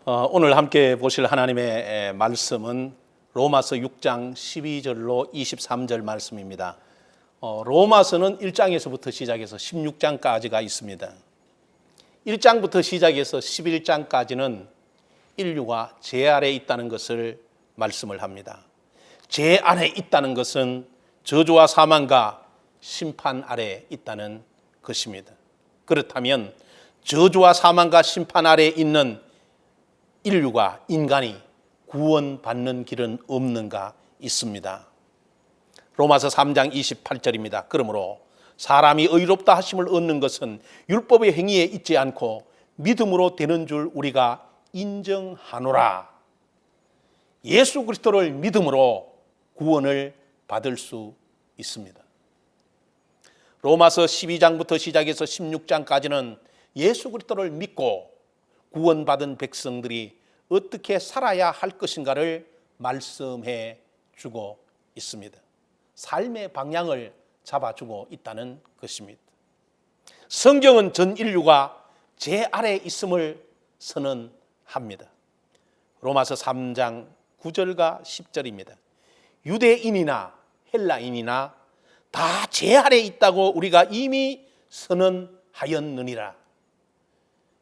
오늘 함께 보실 하나님의 말씀은 로마서 6장 12절로 23절 말씀입니다. 로마서는 1장에서부터 시작해서 16장까지가 있습니다. 1장부터 시작해서 11장까지는 인류가 죄 아래 있다는 것을 말씀을 합니다. 죄 아래 있다는 것은 저주와 사망과 심판 아래 있다는 것입니다. 그렇다면 저주와 사망과 심판 아래 있는 인류가, 인간이 구원받는 길은 없는가? 있습니다. 로마서 3장 28절입니다. 그러므로 사람이 의롭다 하심을 얻는 것은 율법의 행위에 있지 않고 믿음으로 되는 줄 우리가 인정하노라. 예수 그리스도를 믿음으로 구원을 받을 수 있습니다. 로마서 12장부터 시작해서 16장까지는 예수 그리스도를 믿고 구원받은 백성들이 어떻게 살아야 할 것인가를 말씀해 주고 있습니다. 삶의 방향을 잡아주고 있다는 것입니다. 성경은 전 인류가 죄 아래 있음을 선언합니다. 로마서 3장 9절과 10절입니다. 유대인이나 헬라인이나 다 죄 아래 있다고 우리가 이미 선언하였느니라.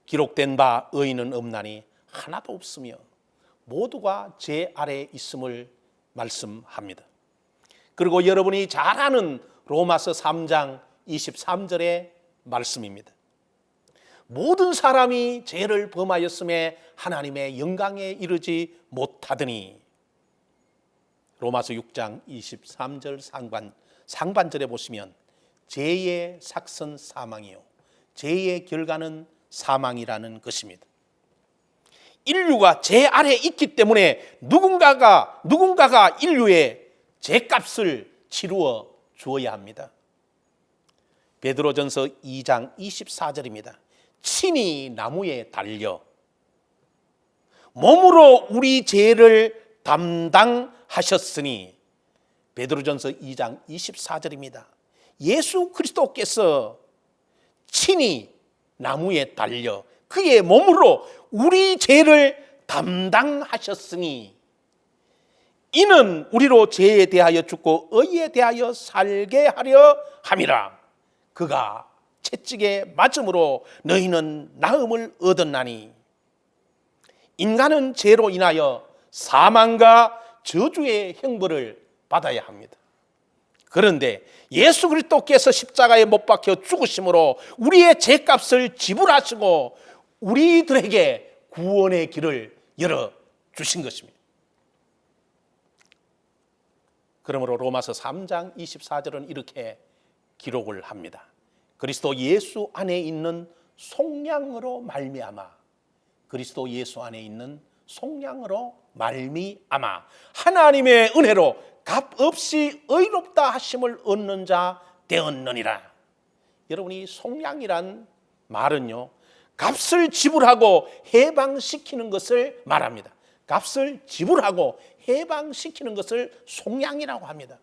기록된 바 의인은 없나니 하나도 없으며 모두가 죄 아래 있음을 말씀합니다. 그리고 여러분이 잘 아는 로마서 3장 23절의 말씀입니다. 모든 사람이 죄를 범하였음에 하나님의 영광에 이르지 못하더니, 로마서 6장 23절 상반절에 보시면 죄의 삭선 사망이요 죄의 결과는 사망이라는 것입니다. 인류가 죄 아래 있기 때문에 누군가가 인류의 죄값을 치루어 주어야 합니다. 베드로전서 2장 24절입니다. 친히 나무에 달려 몸으로 우리 죄를 담당하셨으니, 베드로전서 2장 24절입니다. 예수 그리스도께서 친히 나무에 달려 그의 몸으로 우리 죄를 담당하셨으니 이는 우리로 죄에 대하여 죽고 의에 대하여 살게 하려 함이라. 그가 채찍에 맞음으로 너희는 나음을 얻었나니, 인간은 죄로 인하여 사망과 저주의 형벌을 받아야 합니다. 그런데 예수 그리스도께서 십자가에 못 박혀 죽으심으로 우리의 죄값을 지불하시고 우리들에게 구원의 길을 열어주신 것입니다. 그러므로 로마서 3장 24절은 이렇게 기록을 합니다. 그리스도 예수 안에 있는 속량으로 말미암아, 그리스도 예수 안에 있는 속량으로 말미암아 하나님의 은혜로 값없이 의롭다 하심을 얻는 자 되었느니라. 여러분이 속량이란 말은요, 값을 지불하고 해방시키는 것을 말합니다. 값을 지불하고 해방시키는 것을 속량이라고 합니다.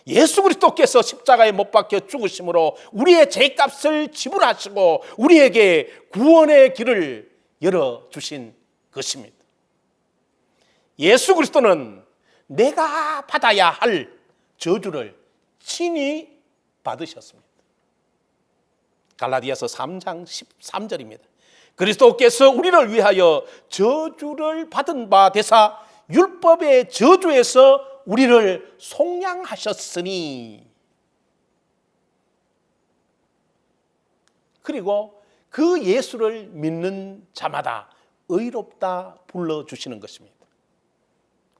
예수 그리스도께서 십자가에 못 박혀 죽으심으로 우리의 죄값을 지불하시고 우리에게 구원의 길을 열어주신 것입니다. 예수 그리스도는 내가 받아야 할 저주를 친히 받으셨습니다. 갈라디아서 3장 13절입니다. 그리스도께서 우리를 위하여 저주를 받은 바 되사 율법의 저주에서 우리를 속량하셨으니, 그리고 그 예수를 믿는 자마다 의롭다 불러주시는 것입니다.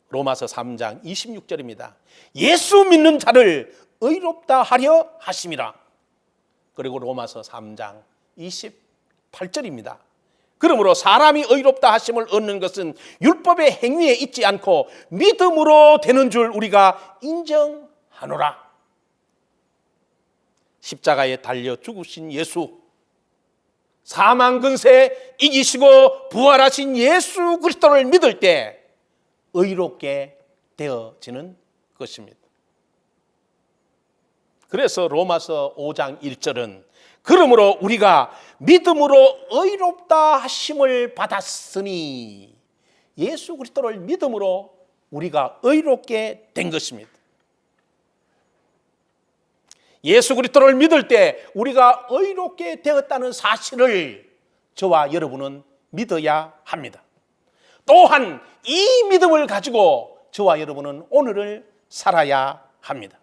로마서 3장 26절입니다. 예수 믿는 자를 의롭다 하려 하심이라. 그리고 로마서 3장 28절입니다. 그러므로 사람이 의롭다 하심을 얻는 것은 율법의 행위에 있지 않고 믿음으로 되는 줄 우리가 인정하노라. 십자가에 달려 죽으신 예수, 사망 근세 이기시고 부활하신 예수 그리스도를 믿을 때 의롭게 되어지는 것입니다. 그래서 로마서 5장 1절은 그러므로 우리가 믿음으로 의롭다 하심을 받았으니, 예수 그리스도를 믿음으로 우리가 의롭게 된 것입니다. 예수 그리스도를 믿을 때 우리가 의롭게 되었다는 사실을 저와 여러분은 믿어야 합니다. 또한 이 믿음을 가지고 저와 여러분은 오늘을 살아야 합니다.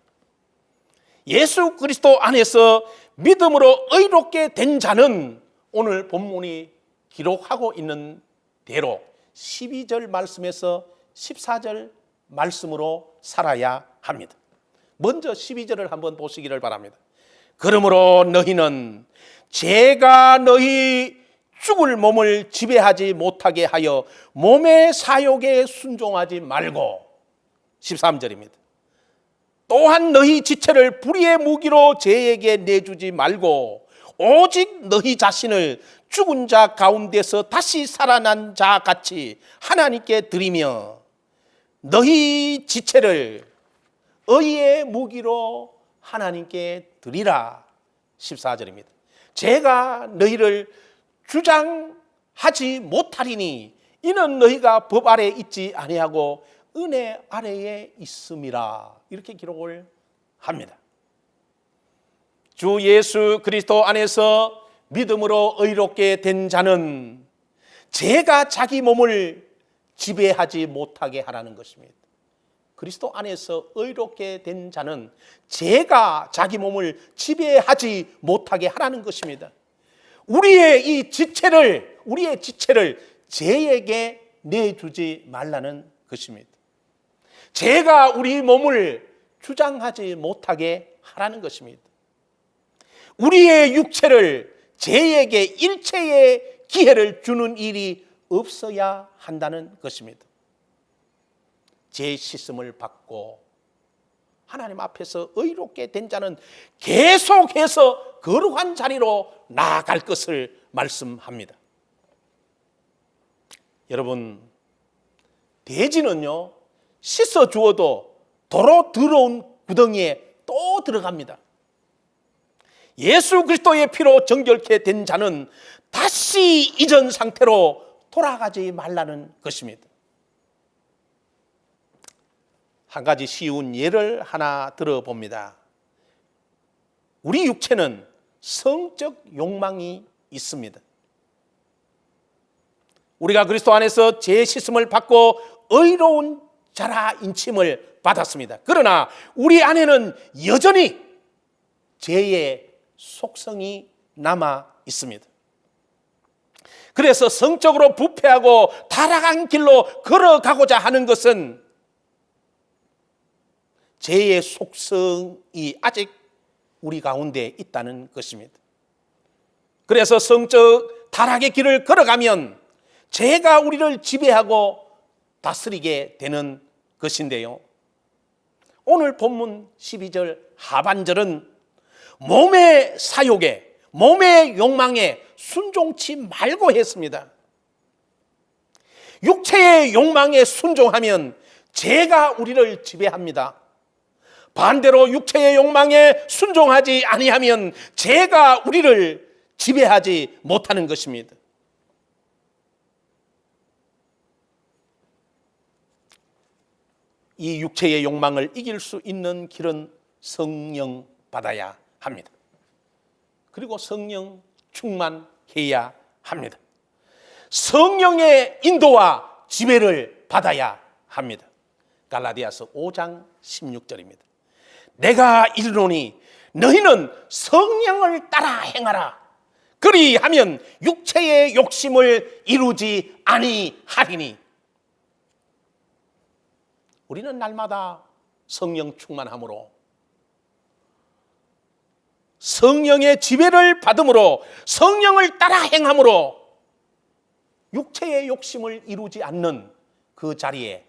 예수 그리스도 안에서 믿음으로 의롭게 된 자는 오늘 본문이 기록하고 있는 대로 12절 말씀에서 14절 말씀으로 살아야 합니다. 먼저 12절을 한번 보시기를 바랍니다. 그러므로 너희는 죄가 너희 죽을 몸을 지배하지 못하게 하여 몸의 사욕에 순종하지 말고, 13절입니다. 또한 너희 지체를 불의의 무기로 죄에게 내주지 말고 오직 너희 자신을 죽은 자 가운데서 다시 살아난 자 같이 하나님께 드리며 너희 지체를 의의 무기로 하나님께 드리라. 14절입니다. 제가 너희를 주장하지 못하리니 이는 너희가 법 아래 있지 아니하고 은혜 아래에 있음이라. 이렇게 기록을 합니다. 주 예수 그리스도 안에서 믿음으로 의롭게 된 자는 죄가 자기 몸을 지배하지 못하게 하라는 것입니다. 그리스도 안에서 의롭게 된 자는 죄가 자기 몸을 지배하지 못하게 하라는 것입니다. 우리의 지체를 죄에게 내주지 말라는 것입니다. 죄가 우리 몸을 주장하지 못하게 하라는 것입니다. 우리의 육체를 죄에게 일체의 기회를 주는 일이 없어야 한다는 것입니다. 죄 씻음을 받고 하나님 앞에서 의롭게 된 자는 계속해서 거룩한 자리로 나아갈 것을 말씀합니다. 여러분, 돼지는요 씻어 주어도 도로 더러운 구덩이에 또 들어갑니다. 예수 그리스도의 피로 정결케 된 자는 다시 이전 상태로 돌아가지 말라는 것입니다. 한 가지 쉬운 예를 하나 들어봅니다. 우리 육체는 성적 욕망이 있습니다. 우리가 그리스도 안에서 죄 씻음을 받고 의로운 자라 인침을 받았습니다. 그러나 우리 안에는 여전히 죄의 속성이 남아 있습니다. 그래서 성적으로 부패하고 타락한 길로 걸어가고자 하는 것은 죄의 속성이 아직 우리 가운데 있다는 것입니다. 그래서 성적 타락의 길을 걸어가면 죄가 우리를 지배하고 다스리게 되는 것인데요. 오늘 본문 12절 하반절은 몸의 사욕에, 몸의 욕망에 순종치 말고 했습니다. 육체의 욕망에 순종하면 죄가 우리를 지배합니다. 반대로 육체의 욕망에 순종하지 아니하면 죄가 우리를 지배하지 못하는 것입니다. 이 육체의 욕망을 이길 수 있는 길은 성령 받아야 합니다. 그리고 성령 충만해야 합니다. 성령의 인도와 지배를 받아야 합니다. 갈라디아서 5장 16절입니다. 내가 이르노니 너희는 성령을 따라 행하라. 그리하면 육체의 욕심을 이루지 아니하리니. 우리는 날마다 성령 충만함으로, 성령의 지배를 받음으로, 성령을 따라 행함으로 육체의 욕심을 이루지 않는 그 자리에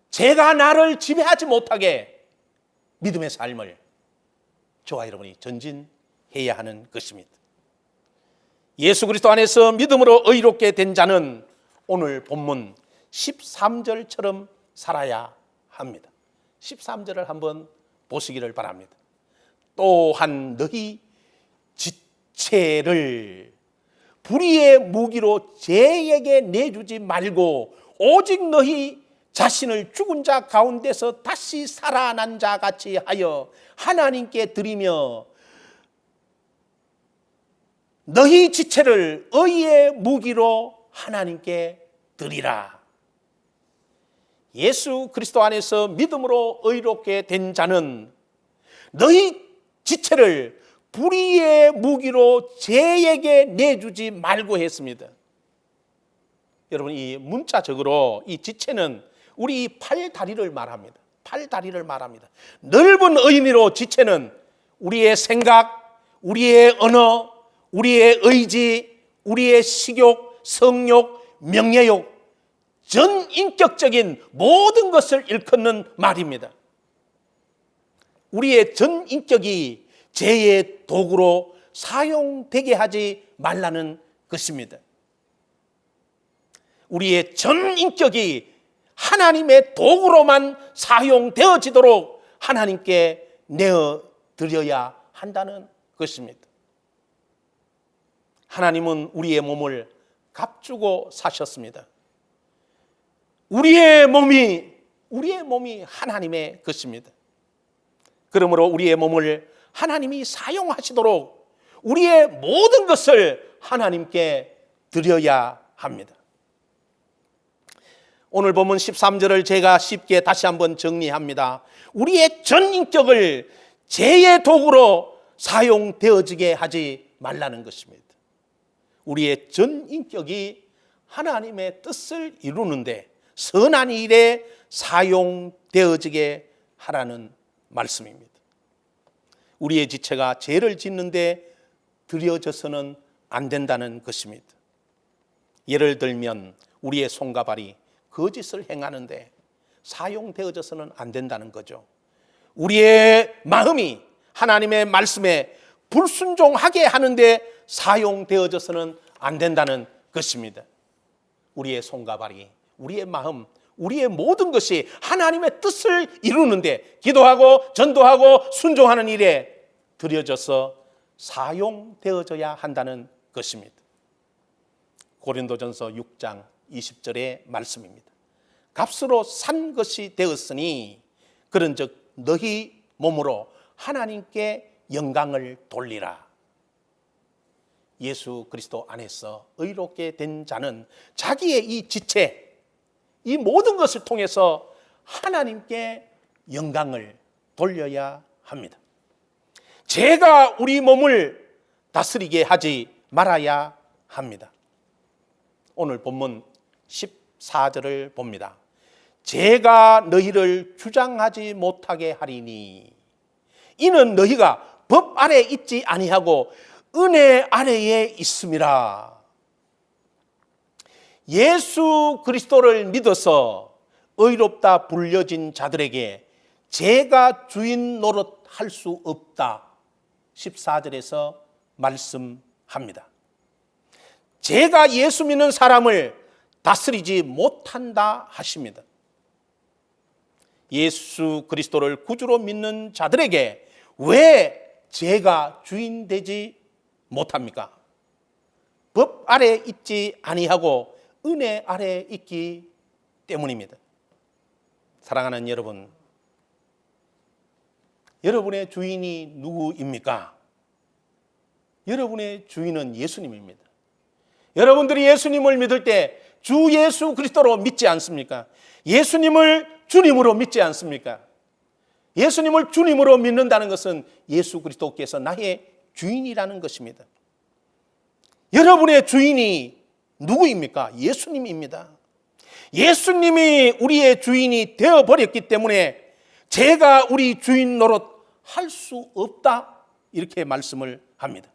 죄가 나를 지배하지 못하게 믿음의 삶을 저와 여러분이 전진해야 하는 것입니다. 예수 그리스도 안에서 믿음으로 의롭게 된 자는 오늘 본문 13절처럼 살아야 합니다. 13절을 한번 보시기를 바랍니다. 또한 너희 지체를 불의의 무기로 죄에게 내주지 말고 오직 너희 자신을 죽은 자 가운데서 다시 살아난 자 같이 하여 하나님께 드리며 너희 지체를 의의 무기로 하나님께 드리라. 예수 그리스도 안에서 믿음으로 의롭게 된 자는 너희 지체를 불의의 무기로 죄에게 내주지 말고 했습니다. 여러분, 이 문자적으로 이 지체는 우리 팔다리를 말합니다. 팔다리를 말합니다. 넓은 의미로 지체는 우리의 생각, 우리의 언어, 우리의 의지, 우리의 식욕, 성욕, 명예욕, 전인격적인 모든 것을 일컫는 말입니다. 우리의 전인격이 죄의 도구로 사용되게 하지 말라는 것입니다. 우리의 전인격이 하나님의 도구로만 사용되어지도록 하나님께 내어드려야 한다는 것입니다. 하나님은 우리의 몸을 값주고 사셨습니다. 우리의 몸이 하나님의 것입니다. 그러므로 우리의 몸을 하나님이 사용하시도록 우리의 모든 것을 하나님께 드려야 합니다. 오늘 본문 13절을 제가 쉽게 다시 한번 정리합니다. 우리의 전인격을 죄의 도구로 사용되어지게 하지 말라는 것입니다. 우리의 전인격이 하나님의 뜻을 이루는데 선한 일에 사용되어지게 하라는 말씀입니다. 우리의 지체가 죄를 짓는데 들여져서는 안 된다는 것입니다. 예를 들면 우리의 손과 발이 거짓을 행하는데 사용되어져서는 안 된다는 거죠. 우리의 마음이 하나님의 말씀에 불순종하게 하는데 사용되어져서는 안 된다는 것입니다. 우리의 손과 발이, 우리의 마음, 우리의 모든 것이 하나님의 뜻을 이루는데 기도하고 전도하고 순종하는 일에 들여져서 사용되어져야 한다는 것입니다. 고린도전서 6장 20절의 말씀입니다. 값으로 산 것이 되었으니 그런즉 너희 몸으로 하나님께 영광을 돌리라. 예수 그리스도 안에서 의롭게 된 자는 자기의 이 지체, 이 모든 것을 통해서 하나님께 영광을 돌려야 합니다. 죄가 우리 몸을 다스리게 하지 말아야 합니다. 오늘 본문 14절을 봅니다. 죄가 너희를 주장하지 못하게 하리니 이는 너희가 법 아래 있지 아니하고 은혜 아래에 있음이라. 예수 그리스도를 믿어서 의롭다 불려진 자들에게 죄가 주인 노릇할 수 없다. 14절에서 말씀합니다. 죄가 예수 믿는 사람을 다스리지 못한다 하십니다. 예수 그리스도를 구주로 믿는 자들에게 왜 죄가 주인 되지 못합니까? 법 아래 있지 아니하고 은혜 아래 있기 때문입니다. 사랑하는 여러분, 여러분의 주인이 누구입니까? 여러분의 주인은 예수님입니다. 여러분들이 예수님을 믿을 때 주 예수 그리스도로 믿지 않습니까? 예수님을 주님으로 믿지 않습니까? 예수님을 주님으로 믿는다는 것은 예수 그리스도께서 나의 주인이라는 것입니다. 여러분의 주인이 누구입니까? 예수님입니다. 예수님이 우리의 주인이 되어버렸기 때문에 죄가 우리 주인 노릇 할 수 없다, 이렇게 말씀을 합니다.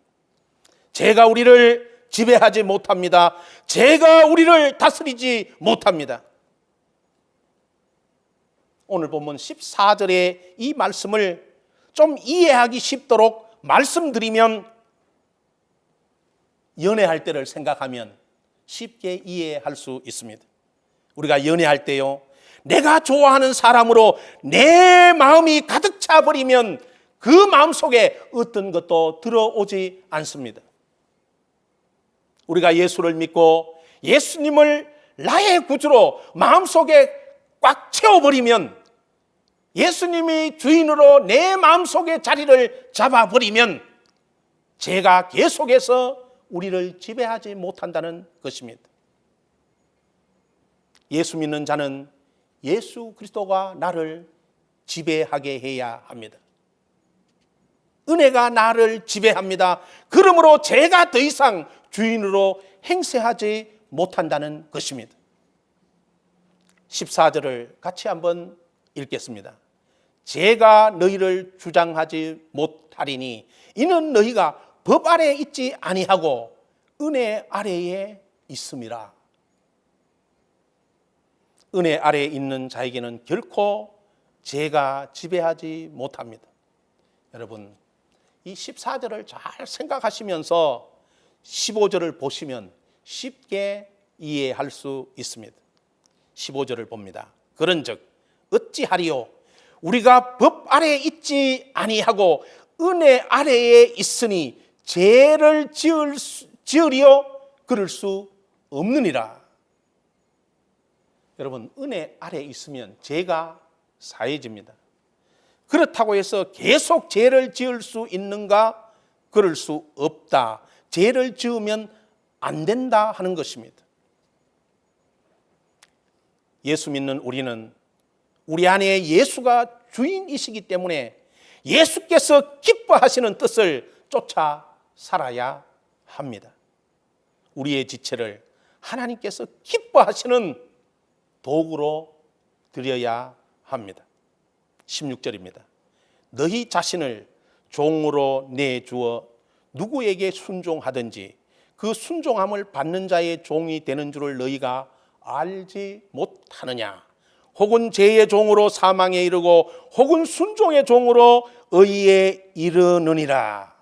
죄가 우리를 지배하지 못합니다. 죄가 우리를 다스리지 못합니다. 오늘 본문 14절의 이 말씀을 좀 이해하기 쉽도록 말씀드리면, 연애할 때를 생각하면 쉽게 이해할 수 있습니다. 우리가 연애할 때요, 내가 좋아하는 사람으로 내 마음이 가득 차버리면 그 마음속에 어떤 것도 들어오지 않습니다. 우리가 예수를 믿고 예수님을 나의 구주로 마음속에 꽉 채워버리면, 예수님이 주인으로 내 마음속에 자리를 잡아버리면 죄가 계속해서 우리를 지배하지 못한다는 것입니다. 예수 믿는 자는 예수 그리스도가 나를 지배하게 해야 합니다. 은혜가 나를 지배합니다. 그러므로 죄가 더 이상 주인으로 행세하지 못한다는 것입니다. 14절을 같이 한번 읽겠습니다. 죄가 너희를 주장하지 못하리니 이는 너희가 법 아래에 있지 아니하고 은혜 아래에 있음이라. 은혜 아래에 있는 자에게는 결코 죄가 지배하지 못합니다. 여러분, 이 14절을 잘 생각하시면서 15절을 보시면 쉽게 이해할 수 있습니다. 15절을 봅니다. 그런즉 어찌하리요? 우리가 법 아래에 있지 아니하고 은혜 아래에 있으니 죄를 지으리요? 그럴 수 없느니라. 여러분, 은혜 아래에 있으면 죄가 사해집니다. 그렇다고 해서 계속 죄를 지을 수 있는가? 그럴 수 없다. 죄를 지으면 안 된다 하는 것입니다. 예수 믿는 우리는 우리 안에 예수가 주인이시기 때문에 예수께서 기뻐하시는 뜻을 쫓아 살아야 합니다. 우리의 지체를 하나님께서 기뻐하시는 도구로 드려야 합니다. 16절입니다. 너희 자신을 종으로 내주어 누구에게 순종하든지 그 순종함을 받는 자의 종이 되는 줄을 너희가 알지 못하느냐? 혹은 죄의 종으로 사망에 이르고 혹은 순종의 종으로 의에 이르느니라.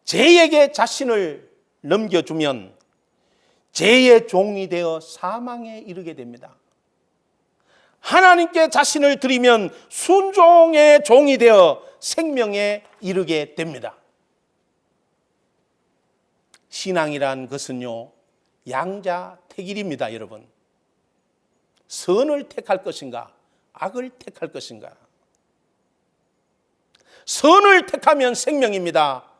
죄에게 자신을 넘겨주면 죄의 종이 되어 사망에 이르게 됩니다. 하나님께 자신을 드리면 순종의 종이 되어 생명에 이르게 됩니다. 신앙이란 것은요, 양자택일입니다, 여러분. 선을 택할 것인가, 악을 택할 것인가. 선을 택하면 생명입니다.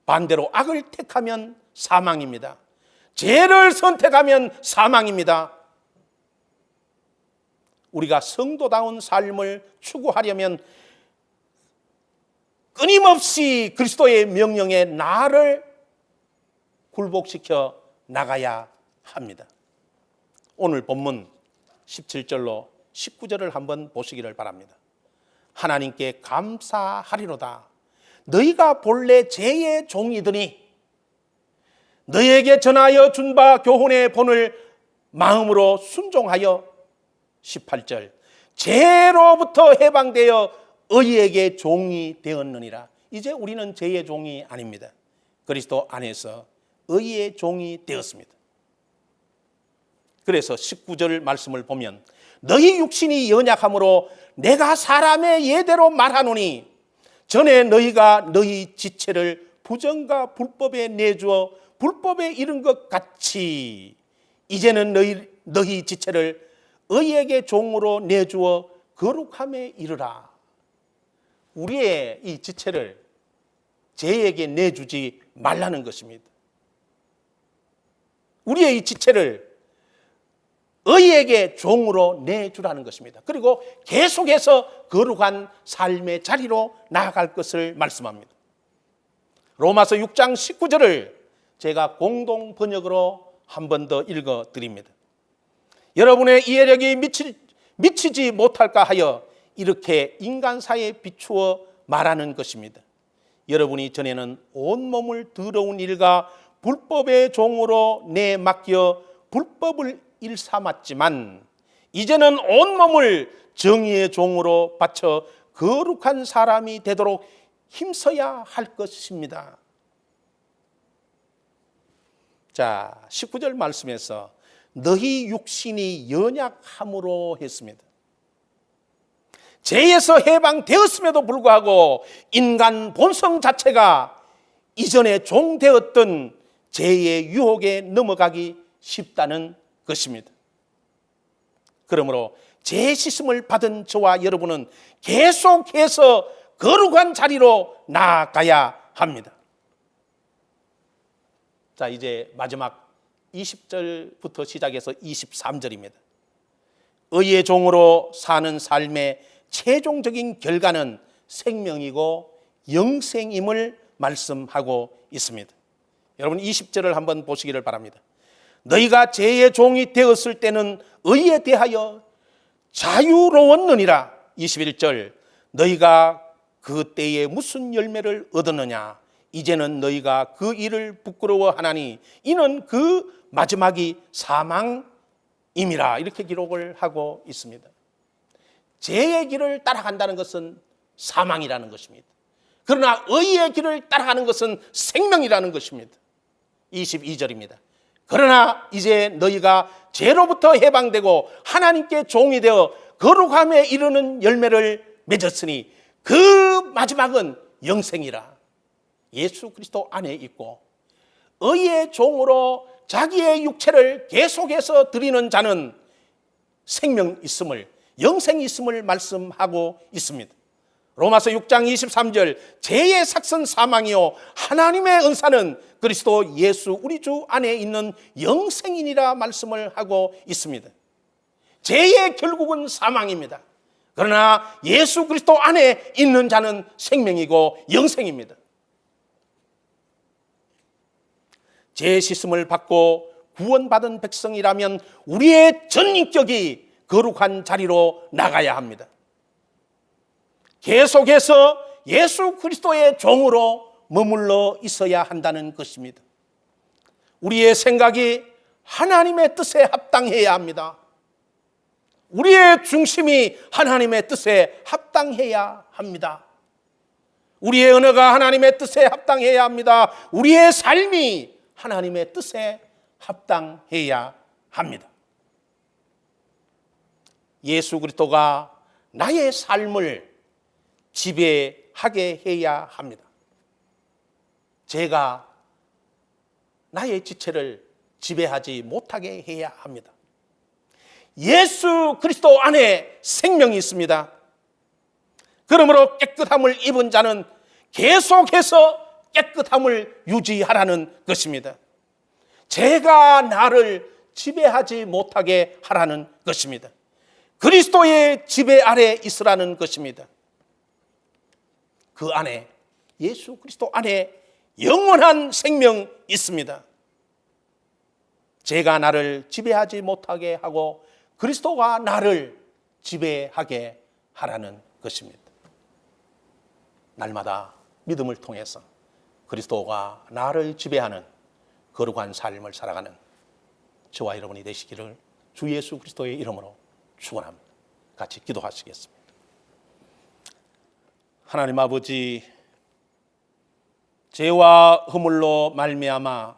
반대로 악을 택하면 사망입니다. 죄를 선택하면 사망입니다. 우리가 성도다운 삶을 추구하려면 끊임없이 그리스도의 명령에 나를 굴복시켜 나가야 합니다. 오늘 본문 17절로 19절을 한번 보시기를 바랍니다. 하나님께 감사하리로다. 너희가 본래 죄의 종이더니 너희에게 전하여 준 바 교훈의 본을 마음으로 순종하여 18절 죄로부터 해방되어 의에게 종이 되었느니라. 이제 우리는 죄의 종이 아닙니다. 그리스도 안에서 의의 종이 되었습니다. 그래서 19절 말씀을 보면 너희 육신이 연약함으로 내가 사람의 예대로 말하노니 전에 너희가 너희 지체를 부정과 불법에 내주어 불법에 이른 것 같이 이제는 너희 지체를 의에게 종으로 내주어 거룩함에 이르라. 우리의 이 지체를 죄에게 내주지 말라는 것입니다. 우리의 이 지체를 의에게 종으로 내주라는 것입니다. 그리고 계속해서 거룩한 삶의 자리로 나아갈 것을 말씀합니다. 로마서 6장 19절을 제가 공동 번역으로 한 번 더 읽어드립니다. 여러분의 이해력이 미치지 못할까 하여 이렇게 인간사에 비추어 말하는 것입니다. 여러분이 전에는 온몸을 더러운 일과 불법의 종으로 내맡겨 불법을 일삼았지만 이제는 온몸을 정의의 종으로 바쳐 거룩한 사람이 되도록 힘써야 할 것입니다. 자, 19절 말씀에서 너희 육신이 연약함으로 했습니다. 죄에서 해방되었음에도 불구하고 인간 본성 자체가 이전에 종되었던 죄의 유혹에 넘어가기 쉽다는 것입니다. 그러므로 죄 씻음을 받은 저와 여러분은 계속해서 거룩한 자리로 나아가야 합니다. 자, 이제 마지막 20절부터 시작해서 23절입니다. 의의 종으로 사는 삶의 최종적인 결과는 생명이고 영생임을 말씀하고 있습니다. 여러분 20절을 한번 보시기를 바랍니다. 너희가 죄의 종이 되었을 때는 의에 대하여 자유로웠느니라. 21절 너희가 그 때에 무슨 열매를 얻었느냐. 이제는 너희가 그 일을 부끄러워하나니 이는 그 마지막이 사망임이라. 이렇게 기록을 하고 있습니다. 죄의 길을 따라간다는 것은 사망이라는 것입니다. 그러나 의의 길을 따라가는 것은 생명이라는 것입니다. 22절입니다. 그러나 이제 너희가 죄로부터 해방되고 하나님께 종이 되어 거룩함에 이르는 열매를 맺었으니 그 마지막은 영생이라. 예수 그리스도 안에 있고 의의 종으로 자기의 육체를 계속해서 드리는 자는 생명 있음을, 영생이 있음을 말씀하고 있습니다. 로마서 6장 23절 죄의 삭선 사망이요 하나님의 은사는 그리스도 예수 우리 주 안에 있는 영생이니라 말씀을 하고 있습니다. 죄의 결국은 사망입니다. 그러나 예수 그리스도 안에 있는 자는 생명이고 영생입니다. 죄 씻음을 받고 구원받은 백성이라면 우리의 전인격이 거룩한 자리로 나가야 합니다. 계속해서 예수 그리스도의 종으로 머물러 있어야 한다는 것입니다. 우리의 생각이 하나님의 뜻에 합당해야 합니다. 우리의 중심이 하나님의 뜻에 합당해야 합니다. 우리의 언어가 하나님의 뜻에 합당해야 합니다. 우리의 삶이 하나님의 뜻에 합당해야 합니다. 예수 그리스도가 나의 삶을 지배하게 해야 합니다. 제가 나의 지체를 지배하지 못하게 해야 합니다. 예수 그리스도 안에 생명이 있습니다. 그러므로 깨끗함을 입은 자는 계속해서 깨끗함을 유지하라는 것입니다. 죄가 나를 지배하지 못하게 하라는 것입니다. 그리스도의 지배 아래 있으라는 것입니다. 그 안에 예수 그리스도 안에 영원한 생명이 있습니다. 죄가 나를 지배하지 못하게 하고 그리스도가 나를 지배하게 하라는 것입니다. 날마다 믿음을 통해서 그리스도가 나를 지배하는 거룩한 삶을 살아가는 저와 여러분이 되시기를 주 예수 그리스도의 이름으로 축원합니다. 같이 기도하시겠습니다. 하나님 아버지, 죄와 허물로 말미암아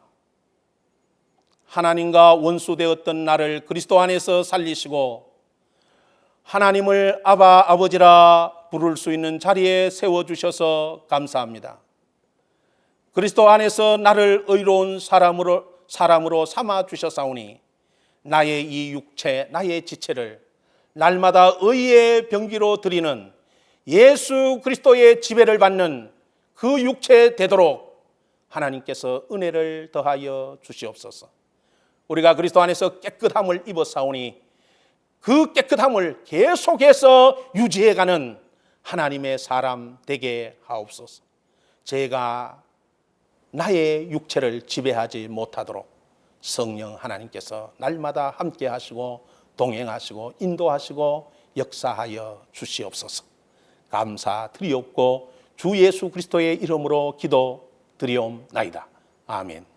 하나님과 원수되었던 나를 그리스도 안에서 살리시고 하나님을 아바 아버지라 부를 수 있는 자리에 세워주셔서 감사합니다. 그리스도 안에서 나를 의로운 사람으로 삼아주셨사오니 나의 이 육체, 나의 지체를 날마다 의의 병기로 드리는 예수 그리스도의 지배를 받는 그 육체 되도록 하나님께서 은혜를 더하여 주시옵소서. 우리가 그리스도 안에서 깨끗함을 입었사오니 그 깨끗함을 계속해서 유지해가는 하나님의 사람 되게 하옵소서. 제가 나의 육체를 지배하지 못하도록 성령 하나님께서 날마다 함께 하시고 동행하시고 인도하시고 역사하여 주시옵소서. 감사드리옵고 주 예수 그리스도의 이름으로 기도드리옵나이다. 아멘.